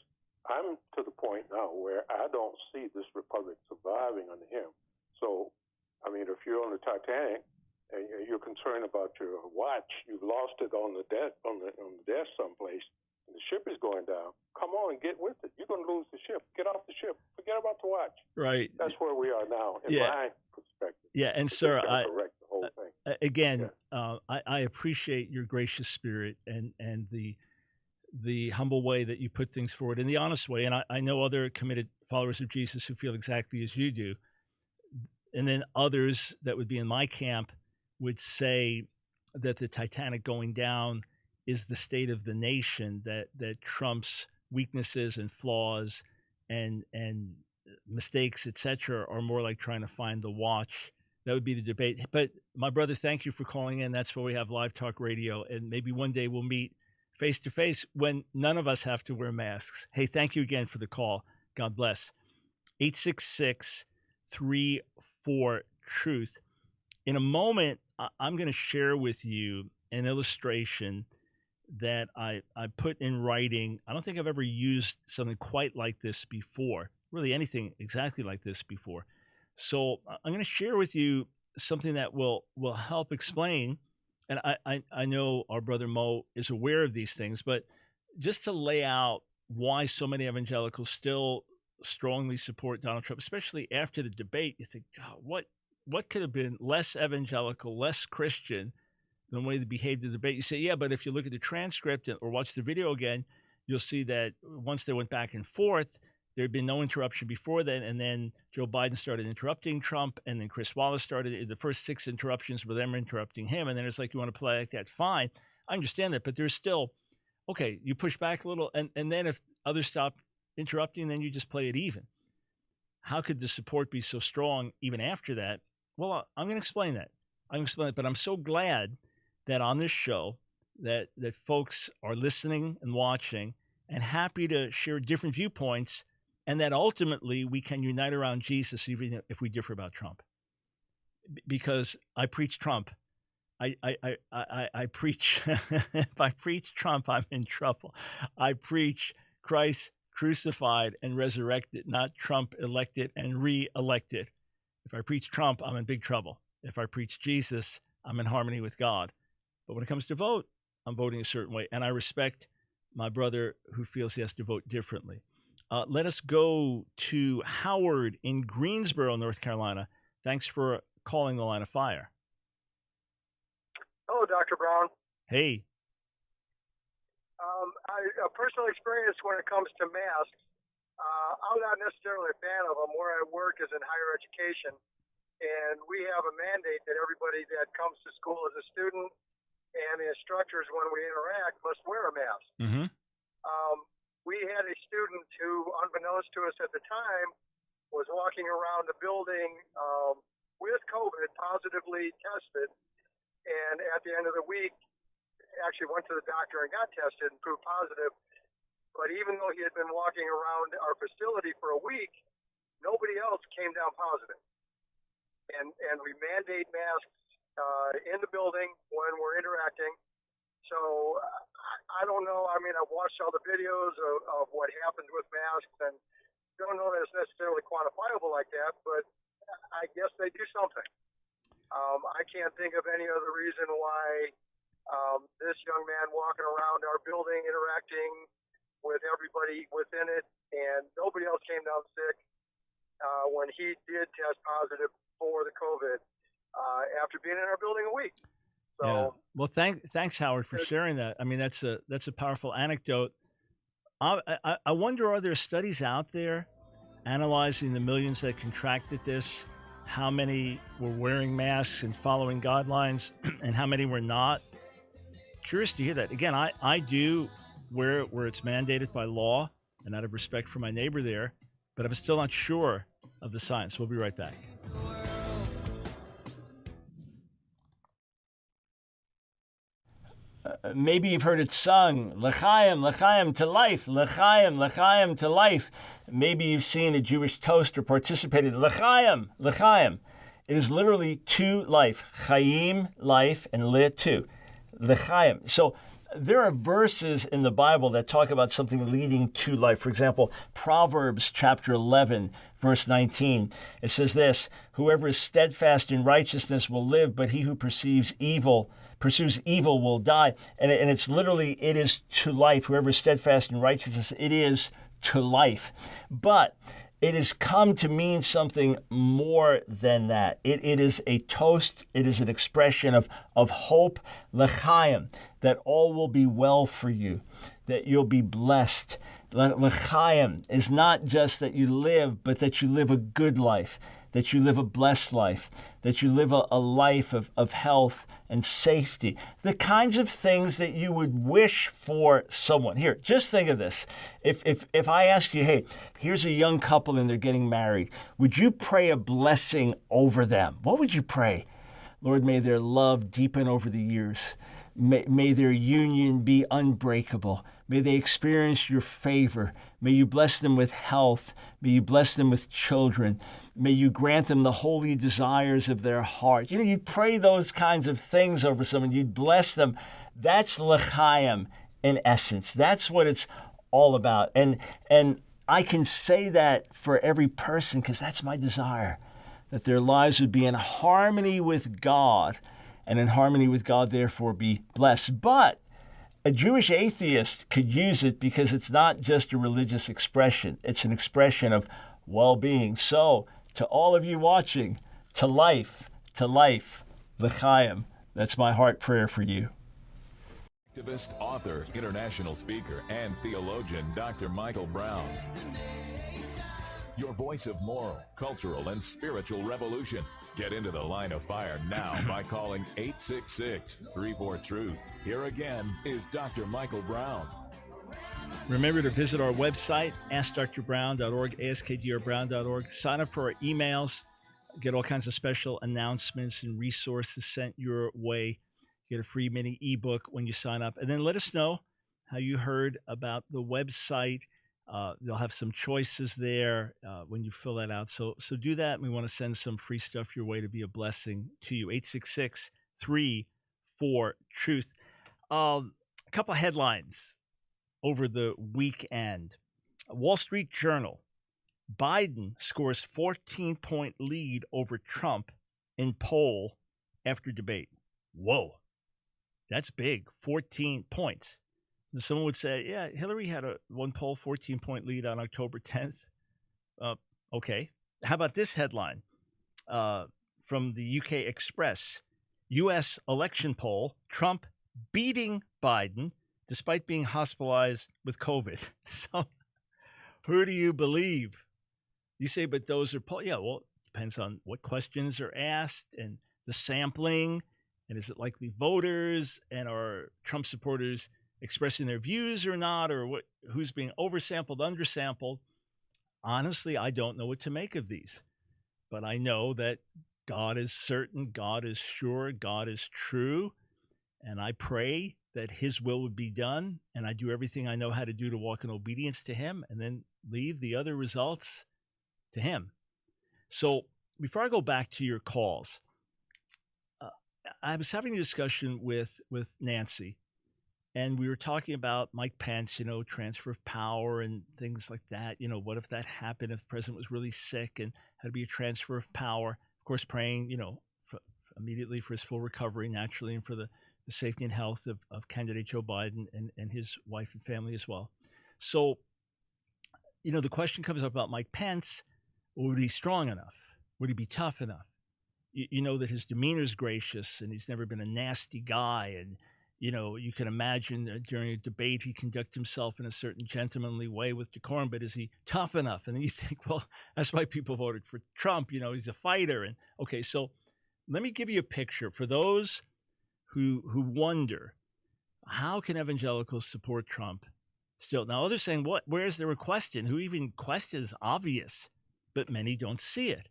I'm to the point now where I don't see this republic surviving under him. So, I mean, if you're on the Titanic and you're concerned about your watch, you've lost it on the deck someplace, and the ship is going down. Come on and get with it. You're going to lose the ship. Get off the ship. Forget about the watch. Right. That's where we are now, in my perspective. Yeah, and sir, correct the whole thing. Again, I appreciate your gracious spirit and the humble way that you put things forward, in the honest way. And I know other committed followers of Jesus who feel exactly as you do. And then others that would be in my camp would say that the Titanic going down is the state of the nation, that Trump's weaknesses and flaws and mistakes, etc., are more like trying to find the watch. That would be the debate. But my brother, thank you for calling in. That's why we have Live Talk Radio. And maybe one day we'll meet face to face when none of us have to wear masks. Hey, thank you again for the call. God bless. 866-34-TRUTH. In a moment, I'm going to share with you an illustration that I put in writing. I don't think I've ever used something quite like this before, really anything exactly like this before. So I'm going to share with you something that will help explain. And I know our brother Mo is aware of these things, but just to lay out why so many evangelicals still strongly support Donald Trump, especially after the debate, you think, God, what could have been less evangelical, less Christian than the way they behaved in the debate? You say, yeah, but if you look at the transcript or watch the video again, you'll see that once they went back and forth, there had been no interruption before then, and then Joe Biden started interrupting Trump, and then Chris Wallace started. The first 6 interruptions were them interrupting him, and then it's like, you want to play like that? Fine. I understand that, but there's still, okay, you push back a little, and then if others stop interrupting, then you just play it even. How could the support be so strong even after that? Well, I'm going to explain that. But I'm so glad that on this show that folks are listening and watching and happy to share different viewpoints, and that ultimately we can unite around Jesus even if we differ about Trump. Because I preach Trump. I preach, if I preach Trump, I'm in trouble. I preach Christ crucified and resurrected, not Trump elected and re-elected. If I preach Trump, I'm in big trouble. If I preach Jesus, I'm in harmony with God. But when it comes to vote, I'm voting a certain way. And I respect my brother who feels he has to vote differently. Let us go to Howard in Greensboro, North Carolina. Thanks for calling the Line of Fire. Hello, Dr. Brown. Hey. A personal experience when it comes to masks, I'm not necessarily a fan of them. Where I work is in higher education, and we have a mandate that everybody that comes to school as a student and the instructors, when we interact, must wear a mask. Mm-hmm. We had a student who, unbeknownst to us at the time, was walking around the building with COVID, positively tested, and at the end of the week, actually went to the doctor and got tested and proved positive. But even though he had been walking around our facility for a week, nobody else came down positive. And we mandate masks in the building when we're interacting. So I don't know. I mean, I've watched all the videos of what happens with masks, and don't know that it's necessarily quantifiable like that, but I guess they do something. I can't think of any other reason why this young man walking around our building, interacting with everybody within it, and nobody else came down sick when he did test positive for the COVID after being in our building a week. So, yeah. Well, thanks, Howard, for sharing that. I mean, that's a powerful anecdote. I wonder, are there studies out there analyzing the millions that contracted this? How many were wearing masks and following guidelines, and how many were not? Curious to hear that. Again, I do wear it where it's mandated by law and out of respect for my neighbor there, but I'm still not sure of the science. We'll be right back. Maybe you've heard it sung, L'chaim, L'chaim to life, L'chaim, L'chaim to life. Maybe you've seen a Jewish toast or participated, L'chaim, L'chaim. It is literally to life, Chaim, life, and Le, to, L'chaim. So there are verses in the Bible that talk about something leading to life. For example, Proverbs chapter 11, verse 19. It says this, whoever is steadfast in righteousness will live, but he who pursues evil will die. And it's literally, it is to life. Whoever is steadfast in righteousness, it is to life. But it has come to mean something more than that. It is a toast. It is an expression of hope, l'chaim, that all will be well for you, that you'll be blessed. L'chaim is not just that you live, but that you live a good life, that you live a blessed life, that you live a life of health and safety, the kinds of things that you would wish for someone. Here, just think of this. If I ask you, hey, here's a young couple and they're getting married, would you pray a blessing over them? What would you pray? Lord, may their love deepen over the years. May their union be unbreakable. May they experience your favor. May you bless them with health. May you bless them with children. May you grant them the holy desires of their heart. You'd pray those kinds of things over someone. You'd bless them. That's l'chaim in essence. That's what it's all about. And I can say that for every person because that's my desire, that their lives would be in harmony with God, and in harmony with God, therefore, be blessed. But a Jewish atheist could use it because it's not just a religious expression. It's an expression of well-being. So, to all of you watching, to life, l'chaim. That's my heart prayer for you. Activist, author, international speaker, and theologian Dr. Michael Brown. Your voice of moral, cultural, and spiritual revolution. Get into the line of fire now by calling 866-34-TRUTH. Here again is Dr. Michael Brown. Remember to visit our website, askdrbrown.org, askdrbrown.org. Sign up for our emails. Get all kinds of special announcements and resources sent your way. Get a free mini ebook when you sign up. And then let us know how you heard about the website. They'll have some choices there when you fill that out. So do that. We want to send some free stuff your way to be a blessing to you. 866-34-TRUTH. A couple of headlines over the weekend. Wall Street Journal. Biden scores 14-point lead over Trump in poll after debate. Whoa. That's big. 14 points. Someone would say, yeah, Hillary had one poll 14-point lead on October 10th. Okay. How about this headline from the UK Express? U.S. election poll, Trump beating Biden despite being hospitalized with COVID. So who do you believe? You say, but those are polls. Yeah, well, it depends on what questions are asked and the sampling. And is it likely voters and are Trump supporters expressing their views or not, or who's being oversampled, undersampled? Honestly, I don't know what to make of these. But I know that God is certain, God is sure, God is true. And I pray that his will would be done. And I do everything I know how to do to walk in obedience to him and then leave the other results to him. So before I go back to your calls, I was having a discussion with Nancy, and we were talking about Mike Pence, transfer of power and things like that. What if that happened, if the president was really sick and had to be a transfer of power? Of course, praying, immediately for his full recovery, naturally, and for the safety and health of candidate Joe Biden and his wife and family as well. So, the question comes up about Mike Pence. Would he be strong enough? Would he be tough enough? You know that his demeanor is gracious and he's never been a nasty guy. And, you can imagine during a debate, he conducts himself in a certain gentlemanly way with decorum, but is he tough enough? And then you think, well, that's why people voted for Trump. He's a fighter. And okay, so let me give you a picture for those who wonder, how can evangelicals support Trump still? Now, others saying, where's the question? Who even questions? Obvious, but many don't see it,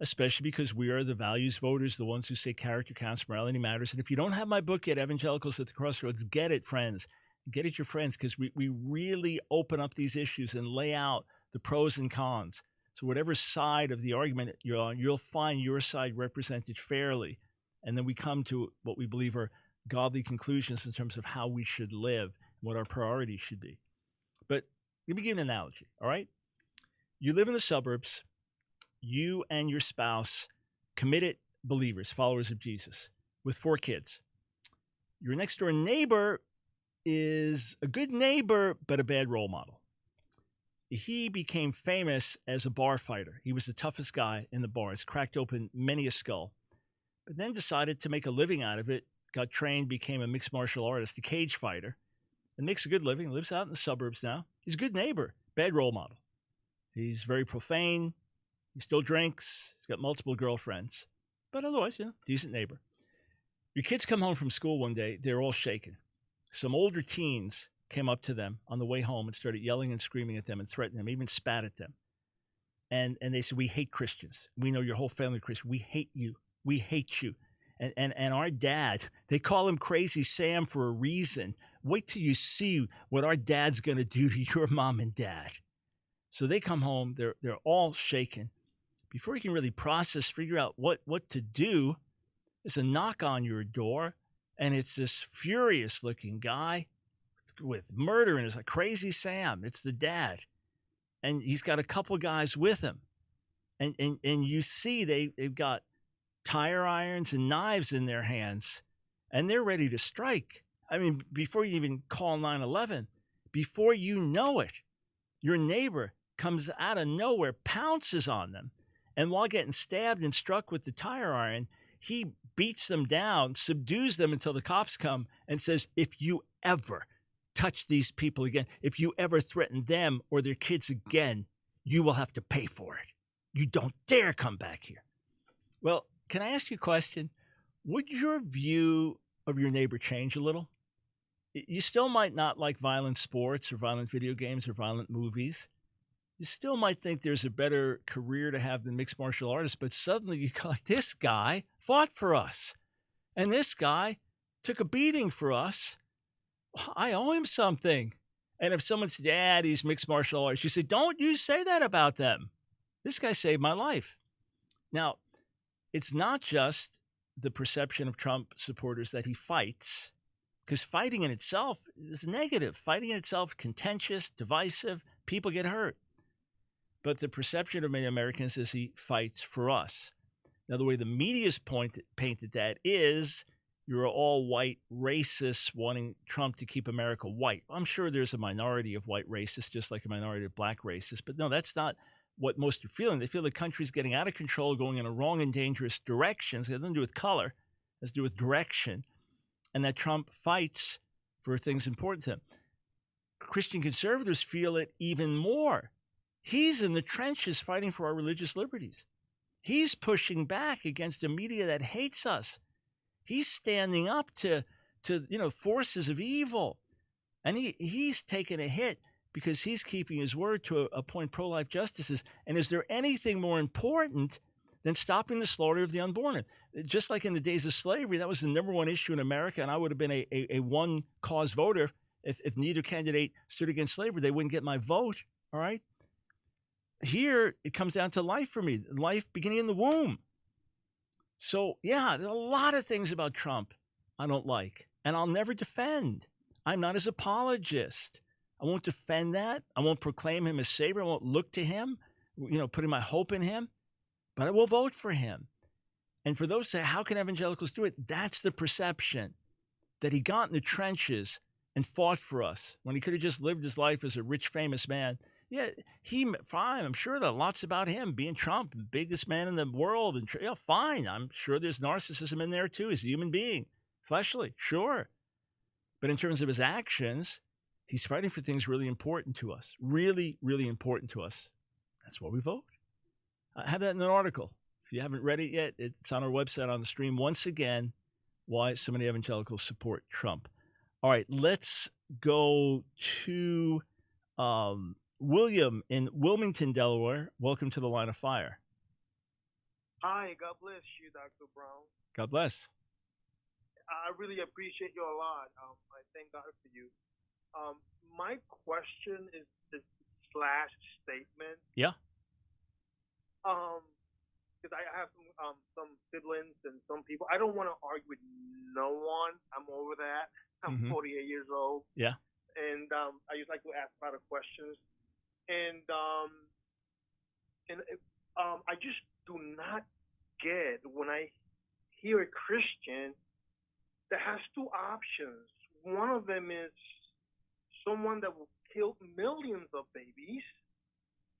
especially because we are the values voters, the ones who say character counts, morality matters. And if you don't have my book yet, Evangelicals at the Crossroads, get it, friends. Get it, your friends, because we really open up these issues and lay out the pros and cons. So whatever side of the argument you're on, you'll find your side represented fairly. And then we come to what we believe are godly conclusions in terms of how we should live, what our priorities should be. But let me give you an analogy, all right? You live in the suburbs. You and your spouse, committed believers, followers of Jesus, with 4 kids. Your next door neighbor is a good neighbor, but a bad role model. He became famous as a bar fighter. He was the toughest guy in the bars, cracked open many a skull, but then decided to make a living out of it, got trained, became a mixed martial artist, a cage fighter, and makes a good living, lives out in the suburbs now. He's a good neighbor, bad role model. He's very profane. He still drinks. He's got multiple girlfriends, but otherwise, decent neighbor. Your kids come home from school one day. They're all shaken. Some older teens came up to them on the way home and started yelling and screaming at them and threatening them, even spat at them. And they said, we hate Christians. We know your whole family Christian. We hate you. We hate you. And our dad, they call him Crazy Sam for a reason. Wait till you see what our dad's going to do to your mom and dad. So they come home. They're all shaken. Before you can really process, figure out what to do, there's a knock on your door, and it's this furious-looking guy with murder in his eye, Crazy Sam. It's the dad. And he's got a couple guys with him. And you see they've got tire irons and knives in their hands, and they're ready to strike. I mean, before you even call 911, before you know it, your neighbor comes out of nowhere, pounces on them, And while getting stabbed and struck with the tire iron, he beats them down, subdues them until the cops come and says, if you ever touch these people again, if you ever threaten them or their kids again, you will have to pay for it. You don't dare come back here. Well, can I ask you a question? Would your view of your neighbor change a little? You still might not like violent sports or violent video games or violent movies. You still might think there's a better career to have than mixed martial artists, but suddenly you go, this guy fought for us. And this guy took a beating for us. I owe him something. And if someone said, yeah, these mixed martial artists, you say, don't you say that about them. This guy saved my life. Now, it's not just the perception of Trump supporters that he fights, because fighting in itself is negative. Fighting in itself, contentious, divisive, people get hurt. But the perception of many Americans is he fights for us. Now, the way the media's painted that is you're all white racists wanting Trump to keep America white. I'm sure there's a minority of white racists, just like a minority of black racists. But no, that's not what most are feeling. They feel the country's getting out of control, going in a wrong and dangerous direction. So it has nothing to do with color. It has to do with direction. And that Trump fights for things important to him. Christian conservatives feel it even more. He's in the trenches fighting for our religious liberties. He's pushing back against a media that hates us. He's standing up to forces of evil. And he's taken a hit because he's keeping his word to appoint pro-life justices. And is there anything more important than stopping the slaughter of the unborn? Just like in the days of slavery, that was the number one issue in America, and I would have been a one-cause voter if neither candidate stood against slavery. They wouldn't get my vote, all right? Here, it comes down to life for me, life beginning in the womb. So, yeah, there's a lot of things about Trump I don't like, and I'll never defend. I'm not his apologist. I won't defend that. I won't proclaim him as savior. I won't look to him, putting my hope in him, but I will vote for him. And for those who say, how can evangelicals do it? That's the perception, that he got in the trenches and fought for us when he could have just lived his life as a rich, famous man. Yeah, fine. I'm sure that lots about him being Trump, the biggest man in the world. And fine. I'm sure there's narcissism in there too. He's a human being, fleshly, sure. But in terms of his actions, he's fighting for things really important to us, really, really important to us. That's why we vote. I have that in an article. If you haven't read it yet, it's on our website on the stream. Once again, why so many evangelicals support Trump. All right, let's go to William in Wilmington, Delaware. Welcome to the Line of Fire. Hi, God bless you, Dr. Brown. God bless. I really appreciate you a lot. I thank God for you. My question is slash statement. Yeah. Because I have some siblings and some people. I don't want to argue with no one. I'm over that. I'm 48 years old. Yeah. And I just like to ask a lot of questions. And I just do not get when I hear a Christian that has two options. One of them is someone that will kill millions of babies,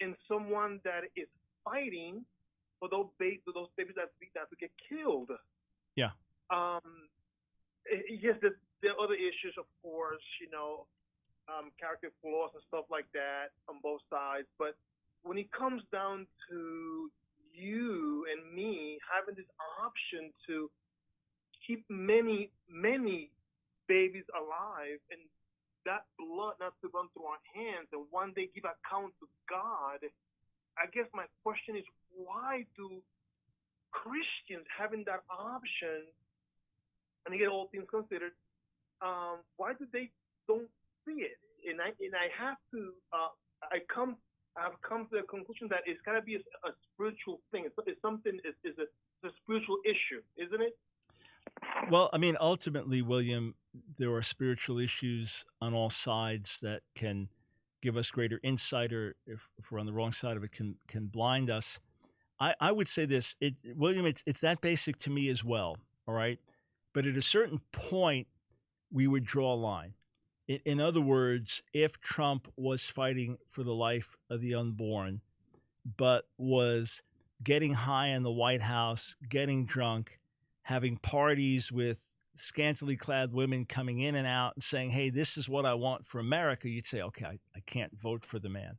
and someone that is fighting for those babies that get killed. Yeah. Yes, there are other issues, of course, character flaws and stuff like that on both sides. But when it comes down to you and me having this option to keep many, many babies alive and that blood not to run through our hands and one day give account to God, I guess my question is, why do Christians having that option, and again, all things considered, why do they don't see it? And I have to, I've come to the conclusion that it's got to be a spiritual thing. It's something, it's a spiritual issue, isn't it? Well, I mean, ultimately, William, there are spiritual issues on all sides that can give us greater insight, or if we're on the wrong side of it, can blind us. I would say this, William, it's that basic to me as well, all right? But at a certain point, we would draw a line. In other words, if Trump was fighting for the life of the unborn, but was getting high in the White House, getting drunk, having parties with scantily clad women coming in and out and saying, hey, this is what I want for America, you'd say, okay, I can't vote for the man.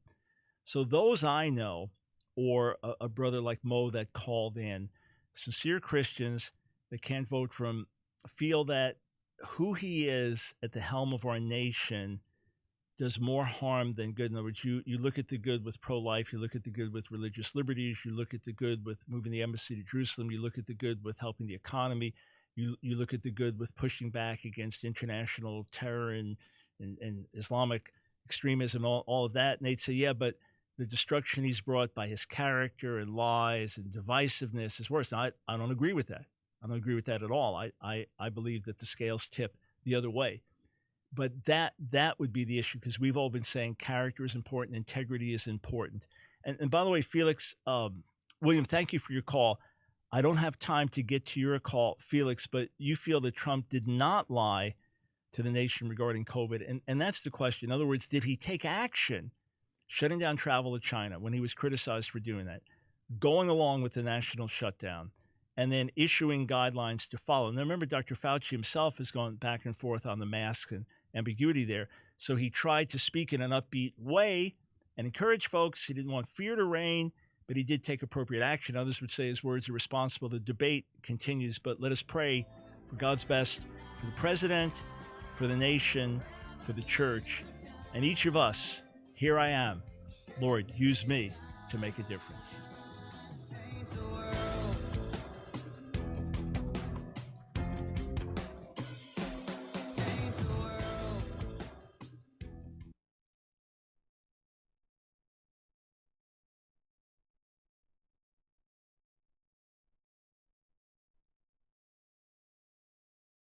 So those I know, or a brother like Mo that called in, sincere Christians that can't vote for him, feel that who he is at the helm of our nation does more harm than good. In other words, you look at the good with pro-life, you look at the good with religious liberties, you look at the good with moving the embassy to Jerusalem, you look at the good with helping the economy, you look at the good with pushing back against international terror and Islamic extremism, all of that. And they'd say, yeah, but the destruction he's brought by his character and lies and divisiveness is worse. Now, I don't agree with that. I don't agree with that at all. I believe that the scales tip the other way. But that would be the issue, because we've all been saying character is important, integrity is important. And by the way, Felix, William, thank you for your call. I don't have time to get to your call, Felix, but you feel that Trump did not lie to the nation regarding COVID. And that's the question. In other words, did he take action, shutting down travel to China when he was criticized for doing that, going along with the national shutdown, and then issuing guidelines to follow? Now, remember, Dr. Fauci himself has gone back and forth on the masks and ambiguity there. So he tried to speak in an upbeat way and encourage folks. He didn't want fear to reign, but he did take appropriate action. Others would say his words are responsible. The debate continues, but let us pray for God's best for the president, for the nation, for the church, and each of us. Here I am. Lord, use me to make a difference.